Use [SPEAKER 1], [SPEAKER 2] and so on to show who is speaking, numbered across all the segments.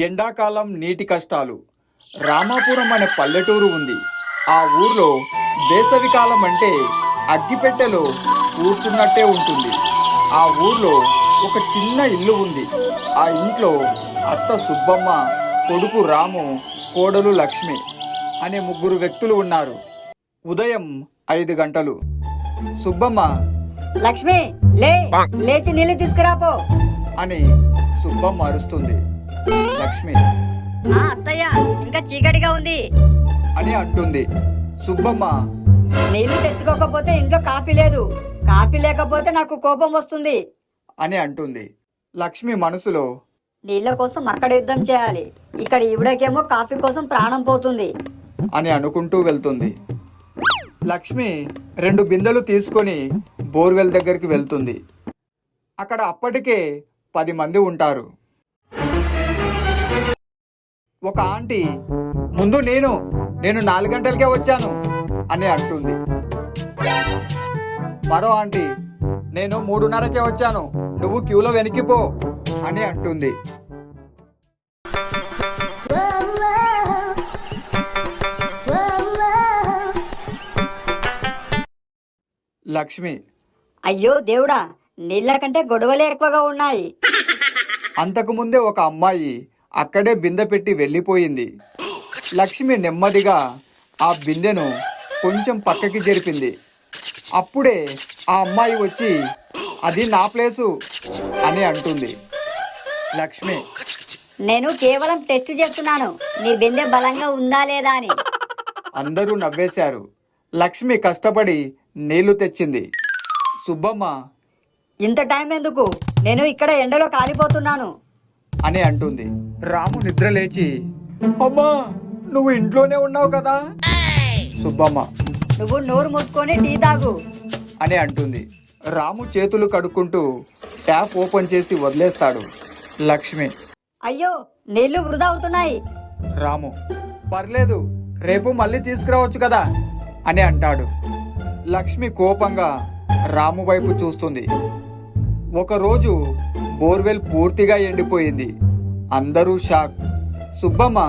[SPEAKER 1] ఎండాకాలం నీటి కష్టాలు. రామాపురం అనే పల్లెటూరు ఉంది. ఆ ఊర్లో వేసవికాలం అంటే అగ్గిపెట్టెలో కూర్చున్నట్టే ఉంటుంది. ఆ ఊర్లో ఒక చిన్న ఇల్లు ఉంది. ఆ ఇంట్లో అత్త సుబ్బమ్మ, కొడుకు రాము, కోడలు లక్ష్మి అనే ముగ్గురు వ్యక్తులు ఉన్నారు. ఉదయం 5 గంటలు. సుబ్బమ్మ,
[SPEAKER 2] లక్ష్మి లేచి నీళ్ళు తీసుకురాపో
[SPEAKER 1] అని సుబ్బమ్మ అరుస్తుంది. లక్ష్మి,
[SPEAKER 2] అత్తయ్య ఇంకా చీకటిగా ఉంది
[SPEAKER 1] అని అంటుంది. సుబ్బమ్మ,
[SPEAKER 2] నీళ్లు తెచ్చుకోకపోతే ఇంట్లో కాఫీ లేదు, కాఫీ లేకపోతే నాకు కోపం వస్తుంది
[SPEAKER 1] అని అంటుంది. లక్ష్మి మనసులో,
[SPEAKER 2] నీళ్ల కోసం అక్కడ యుద్ధం చేయాలి, ఇక్కడ ఈవిడకేమో కాఫీ కోసం ప్రాణం పోతుంది
[SPEAKER 1] అని అనుకుంటూ వెళ్తుంది. లక్ష్మి 2 బిందెలు తీసుకొని బోర్వెల్ దగ్గరికి వెళ్తుంది. అక్కడ అప్పటికే 10 మంది ఉంటారు. ఒక ఆంటీ, ముందు నేను 4 గంటలకే వచ్చాను అని అంటుంది. మరో ఆంటీ, నేను 3:30కే వచ్చాను, నువ్వు క్యూలో వెనక్కిపో అని అంటుంది. లక్ష్మి,
[SPEAKER 2] అయ్యో దేవుడా, నీళ్ల కంటే గొడవలే ఎక్కువగా ఉన్నాయి.
[SPEAKER 1] అంతకుముందే ఒక అమ్మాయి అక్కడే బిందె పెట్టి వెళ్ళిపోయింది. లక్ష్మి నెమ్మదిగా ఆ బిందెను కొంచెం పక్కకి జరిపింది. అప్పుడే ఆ అమ్మాయి వచ్చి, అది నా ప్లేసు అని అంటుంది. లక్ష్మి,
[SPEAKER 2] నేను కేవలం టెస్ట్ చేస్తున్నాను, నీ బిందె బలంగా ఉందా లేదా అని.
[SPEAKER 1] అందరూ నవ్వేశారు. లక్ష్మి కష్టపడి నీళ్లు తెచ్చింది. సుబ్బమ్మ,
[SPEAKER 2] ఇంత టైం ఎందుకు, నేను ఇక్కడ ఎండలో కాలిపోతున్నాను
[SPEAKER 1] అని అంటుంది. రాము నిద్ర లేచి, అమ్మా నువ్వు ఇంట్లోనే ఉన్నావు కదా. సుబ్బమ్మ,
[SPEAKER 2] నువ్వు నోరు మూసుకొని టీ తాగు
[SPEAKER 1] అని అంటుంది. రాము చేతులు కడుక్కుంటూ ట్యాప్ ఓపెన్ చేసి వదిలేస్తాడు. లక్ష్మి,
[SPEAKER 2] అయ్యో నీళ్లు వృధా అవుతున్నాయి.
[SPEAKER 1] రాము, పర్లేదు, రేపు మళ్ళీ తీసుకురావచ్చు కదా అని అంటాడు. లక్ష్మి కోపంగా రాము వైపు చూస్తుంది. ఒకరోజు బోర్వెల్ పూర్తిగా ఎండిపోయింది. అందరూ షాక్. సుబ్బమ్మ,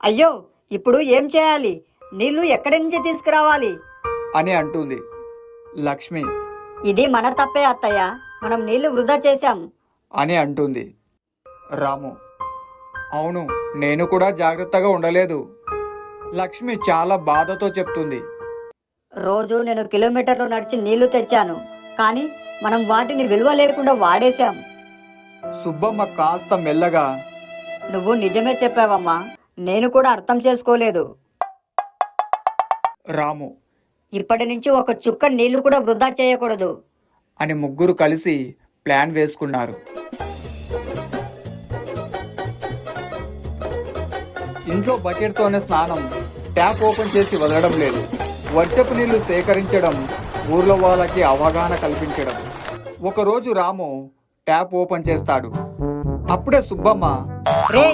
[SPEAKER 2] అయ్యో ఇప్పుడు ఏం చేయాలి, నీళ్లు ఎక్కడి నుంచి తీసుకురావాలి
[SPEAKER 1] అని అంటుంది. లక్ష్మి,
[SPEAKER 2] ఇది మన తప్పే అత్తయ్య, మనం నీళ్లు వృధా చేశాం
[SPEAKER 1] అని అంటుంది. రాము, అవును, నేను కూడా జాగ్రత్తగా ఉండలేదు. లక్ష్మి చాలా బాధతో చెప్తుంది.
[SPEAKER 2] రోజు నేను కిలోమీటర్లు నడిచి నీళ్లు తెచ్చాను, కానీ మనం వాటిని విలువ లేకుండా వాడేశాం.
[SPEAKER 1] సుబ్బమ్మ కాస్త మెల్లగా,
[SPEAKER 2] నువ్వు నిజమే చెప్పావమ్మా, నేను కూడా అర్థం చేసుకోలేదు.
[SPEAKER 1] రాము,
[SPEAKER 2] ఇప్పటి నుంచి ఒక చుక్క నీళ్లు కూడా వృధా చేయకూడదు
[SPEAKER 1] అని ముగ్గురు కలిసి ప్లాన్ వేసుకున్నారు. ఇంట్లో బకెట్తోనే స్నానం, ట్యాప్ ఓపెన్ చేసి వదలడం లేదు. వర్షపు నీళ్లు సేకరించడం, ఊర్లో వాళ్ళకి అవగాహన కల్పించడం. ఒకరోజు రాము ట్యాప్ ఓపెన్ చేస్తాడు. అప్పుడే సుబ్బమ్మ,
[SPEAKER 2] రే,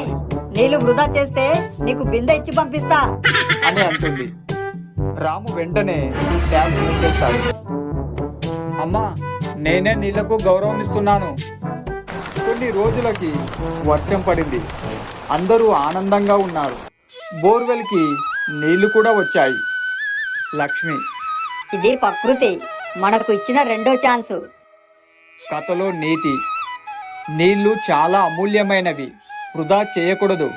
[SPEAKER 2] నీళ్లు వృధా చేస్తే నీకు బిందె ఇచ్చి పంపిస్తా
[SPEAKER 1] అని అంటుంది. రాము వెంటనే ట్యాప్ మూసేస్తాడు. అమ్మా, నేనే నీళ్లకు గౌరవం ఇస్తున్నాను. కొన్ని రోజులకి వర్షం పడింది. అందరూ ఆనందంగా ఉన్నారు. బోర్వెల్కి నీళ్లు కూడా వచ్చాయి. లక్ష్మి,
[SPEAKER 2] ఇది ప్రకృతి మనకు ఇచ్చిన రెండో ఛాన్సు.
[SPEAKER 1] కథలో నీతి, నీళ్లు చాలా అమూల్యమైనవి, వృధా చేయకూడదు.